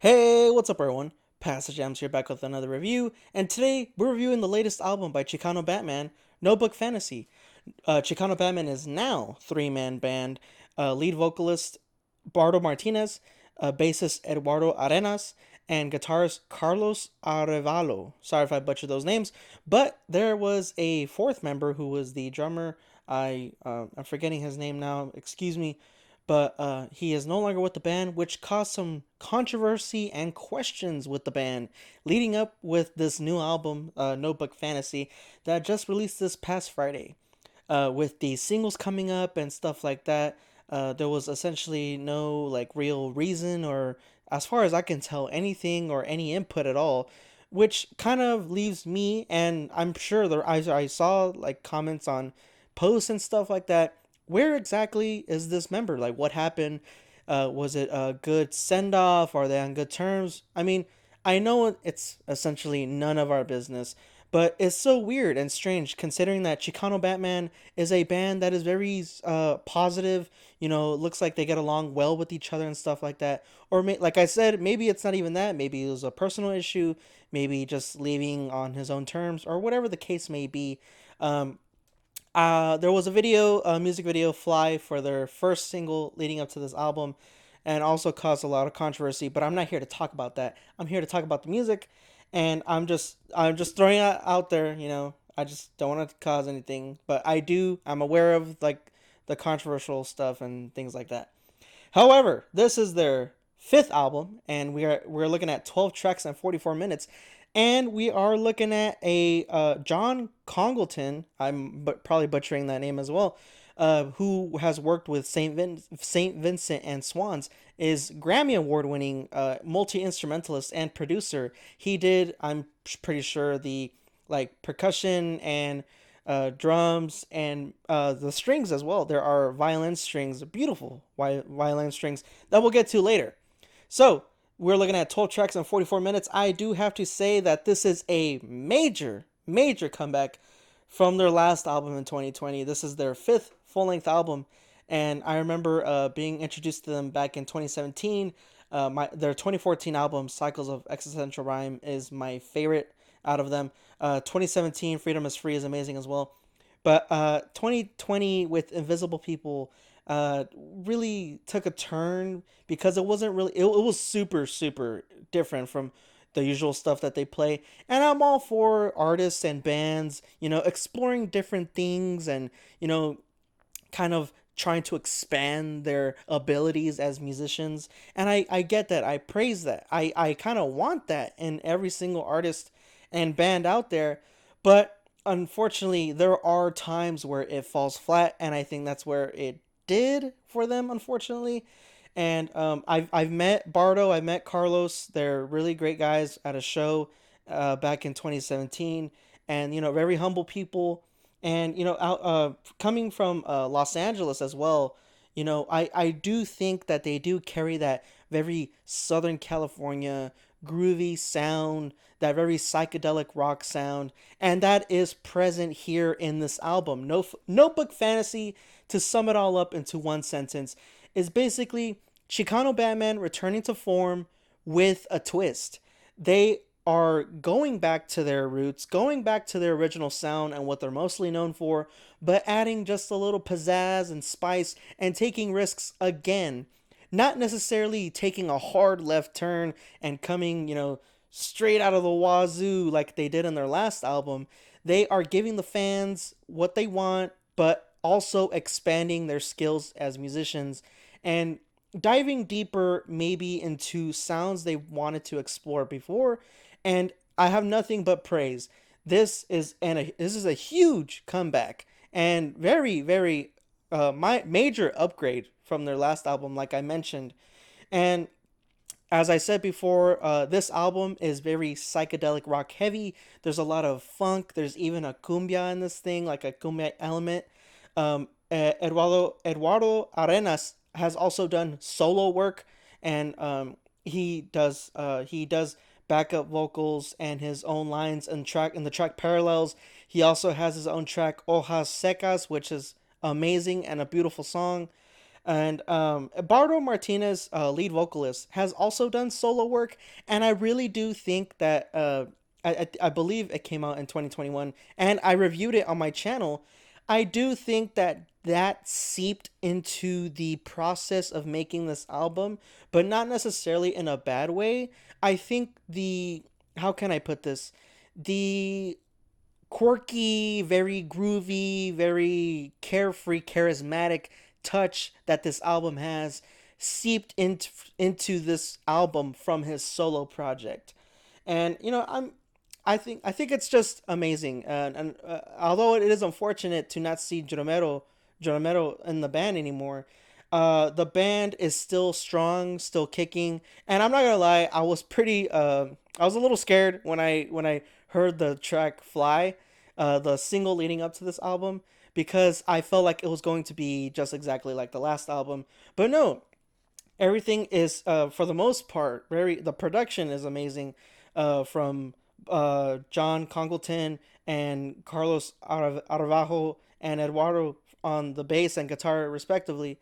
Hey, what's up, everyone? Pastor JAMZ here, back with another review, and today we're reviewing the latest album by Chicano Batman, Notebook Fantasy. Chicano Batman is now three-man band, lead vocalist Bardo Martinez, bassist Eduardo Arenas, and guitarist Carlos Arevalo. Sorry if I butchered those names, but there was a fourth member who was the drummer. I'm forgetting his name now. Excuse me, but he is no longer with the band, which caused some controversy and questions with the band, leading up with this new album, Notebook Fantasy, that just released this past Friday. With the singles coming up and stuff like that, there was essentially no like real reason or, as far as I can tell, anything or any input at all, which kind of leaves me, and I'm sure I saw like comments on posts and stuff like that. Where exactly is this member? Like, what happened? Was it a good send off? Are they on good terms? I mean, I know it's essentially none of our business, but it's so weird and strange considering that Chicano Batman is a band that is very positive. You know, it looks like they get along well with each other and stuff like that. Or like I said, maybe it's not even that. Maybe it was a personal issue. Maybe just leaving on his own terms or whatever the case may be. Um, there was a video, a music video, Fly, for their first single leading up to this album, and also caused a lot of controversy. But I'm not here to talk about that. I'm here to talk about the music, and I'm just throwing it out there. You know, I just don't want to cause anything, but I'm aware of like the controversial stuff and things like that. However, this is their fifth album, and we're looking at 12 tracks and 44 minutes, and we are looking at a John Congleton. Probably butchering that name as well. Who has worked with Saint Vincent and Swans, is Grammy Award winning multi instrumentalist and producer. He did, I'm pretty sure, the like percussion and drums and the strings as well. There are violin strings, beautiful violin strings that we'll get to later. So we're looking at 12 tracks and 44 minutes. I do have to say that this is a major comeback from their last album in 2020. This is their fifth full length album, and I remember being introduced to them back in 2017. Their 2014 album, Cycles of Existential Rhyme, is my favorite out of them. 2017, Freedom is Free, is amazing as well. But 2020 with Invisible People really took a turn because it wasn't really, it was super different from the usual stuff that they play. And I'm all for artists and bands, you know, exploring different things and, you know, kind of trying to expand their abilities as musicians. And I get that. I praise that. I kind of want that in every single artist and band out there. But unfortunately, there are times where it falls flat. And I think that's where it did for them, unfortunately. And I've met Bardo, I've met Carlos. They're really great guys at a show back in 2017. And, you know, very humble people, and you know coming from Los Angeles as well, you know, I do think that they do carry that very Southern California groovy sound, that very psychedelic rock sound, and that is present here in this album. Notebook Fantasy, to sum it all up into one sentence, is basically Chicano Batman returning to form with a twist. They are going back to their roots, going back to their original sound and what they're mostly known for, but adding just a little pizzazz and spice and taking risks again. Not necessarily taking a hard left turn and coming, you know, straight out of the wazoo like they did in their last album. They are giving the fans what they want, but also expanding their skills as musicians and diving deeper maybe into sounds they wanted to explore before. And I have nothing but praise. This is a huge comeback and very my major upgrade from their last album, like I mentioned. And as I said before, this album is very psychedelic rock heavy. There's a lot of funk. There's even a cumbia in this thing, like a cumbia element. Eduardo Arenas has also done solo work, and he does backup vocals and his own lines and track in the track Parallels. He also has his own track Hojas Secas, which is amazing and a beautiful song. And Bardo Martinez, lead vocalist, has also done solo work, and I really do think that I believe it came out in 2021, and I reviewed it on my channel. I do think that that seeped into the process of making this album, but not necessarily in a bad way. I think the how can I put this? The quirky, very groovy, very carefree, charismatic touch that this album has seeped into this album from his solo project. And I think it's just amazing. And although it is unfortunate to not see Joromero in the band anymore, the band is still strong, still kicking. And I'm not gonna lie, I was a little scared when I heard the track "Fly," the single leading up to this album, because I felt like it was going to be just exactly like the last album. But no, everything is for the most part very the production is amazing, from John Congleton and Carlos Aravajo and Eduardo on the bass and guitar respectively.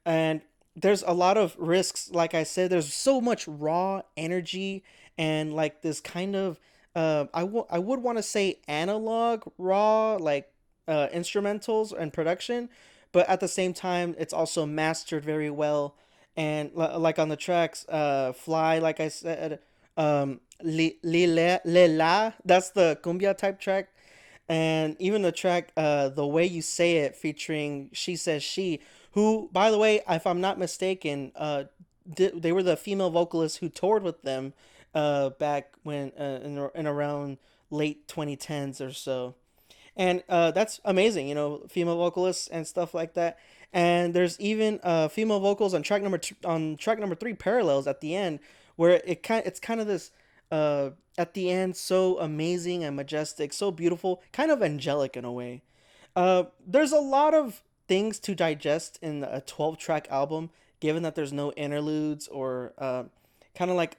And there's a lot of risks. Like I said, there's so much raw energy and like this kind of I would want to say analog raw, like instrumentals and production, but at the same time it's also mastered very well. And like on the tracks, "Fly," like I said, Le La, that's the cumbia type track. And even the track, "The Way You Say It," featuring She Says She, who, by the way, if I'm not mistaken, they were the female vocalists who toured with them back when in around late 2010s or so. And that's amazing, female vocalists and stuff like that. And there's even female vocals on track number three, "Parallels," at the end, where it's kind of this at the end, so amazing and majestic, so beautiful, kind of angelic in a way. There's a lot of things to digest in a 12 track album, given that there's no interludes or kind of like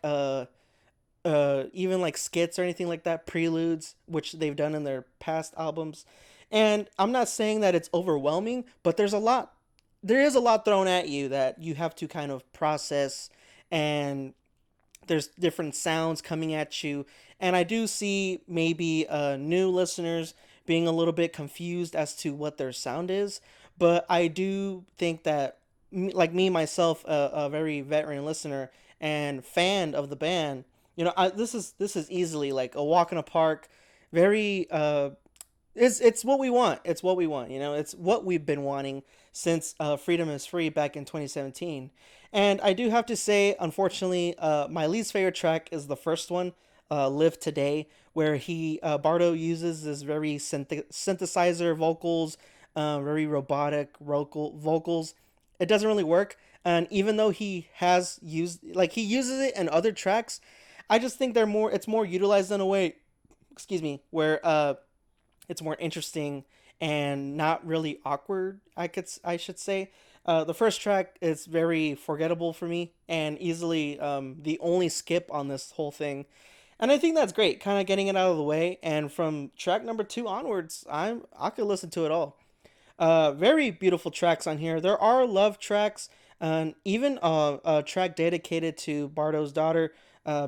even like skits or anything like that, preludes, which they've done in their past albums. And I'm not saying that it's overwhelming, but there is a lot thrown at you that you have to kind of process, and there's different sounds coming at you. And I do see maybe new listeners being a little bit confused as to what their sound is, but I do think that, like me myself, a very veteran listener and fan of the band, this is easily like a walk in a park. Very it's what we want. It's what we want. It's what we've been wanting since "Freedom Is Free" back in 2017. And I do have to say, unfortunately, my least favorite track is the first one, "Live Today," where Bardo uses this very synthesizer vocals, very robotic vocals. It doesn't really work. And even though he uses it in other tracks, I just think it's more utilized in a way, excuse me, where it's more interesting and not really awkward. I should say. The first track is very forgettable for me and easily the only skip on this whole thing. And I think that's great, kind of getting it out of the way. And from track number two onwards, I could listen to it all. Very beautiful tracks on here. There are love tracks, and even a track dedicated to Bardo's daughter,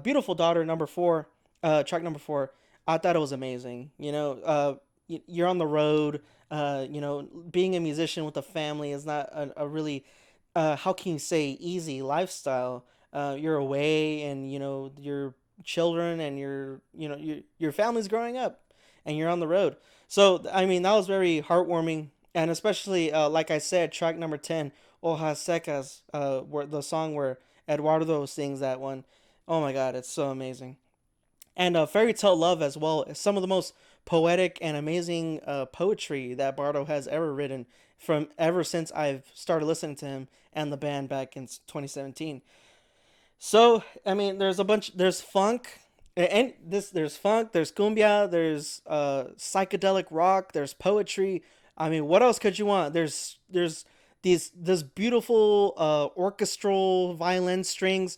beautiful daughter, number four, track number four. I thought it was amazing. You're on the road. Being a musician with a family is not a really, how can you say, easy lifestyle. You're away, and your children and your family's growing up, and you're on the road. So I mean, that was very heartwarming, and especially like I said, track number 10, "Hojas, Secas," where the song where Eduardo sings that one. Oh my God, it's so amazing. And "Fairytale Love" as well is some of the most poetic and amazing poetry that Bardo has ever written, from ever since I've started listening to him and the band back in 2017. So I mean, there's funk, and there's funk, there's cumbia, there's psychedelic rock, there's poetry. I mean, what else could you want? There's this beautiful orchestral violin strings.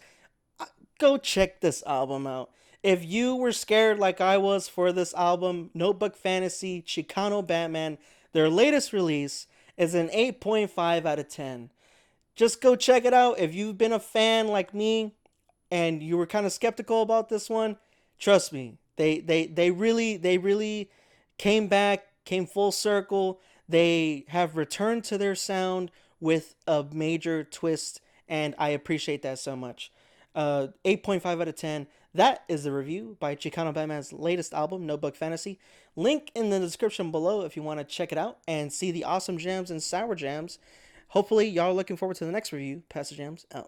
Go check this album out. If you were scared like I was for this album, Notebook Fantasy, Chicano Batman, their latest release, is an 8.5 out of 10. Just go check it out. If you've been a fan like me and you were kind of skeptical about this one, trust me, they really came back, came full circle. They have returned to their sound with a major twist, and I appreciate that so much. 8.5 out of 10. That is the review by Chicano Batman's latest album, Notebook Fantasy. Link in the description below if you want to check it out and see the awesome jams and sour jams. Hopefully, y'all are looking forward to the next review. Pass the jams out.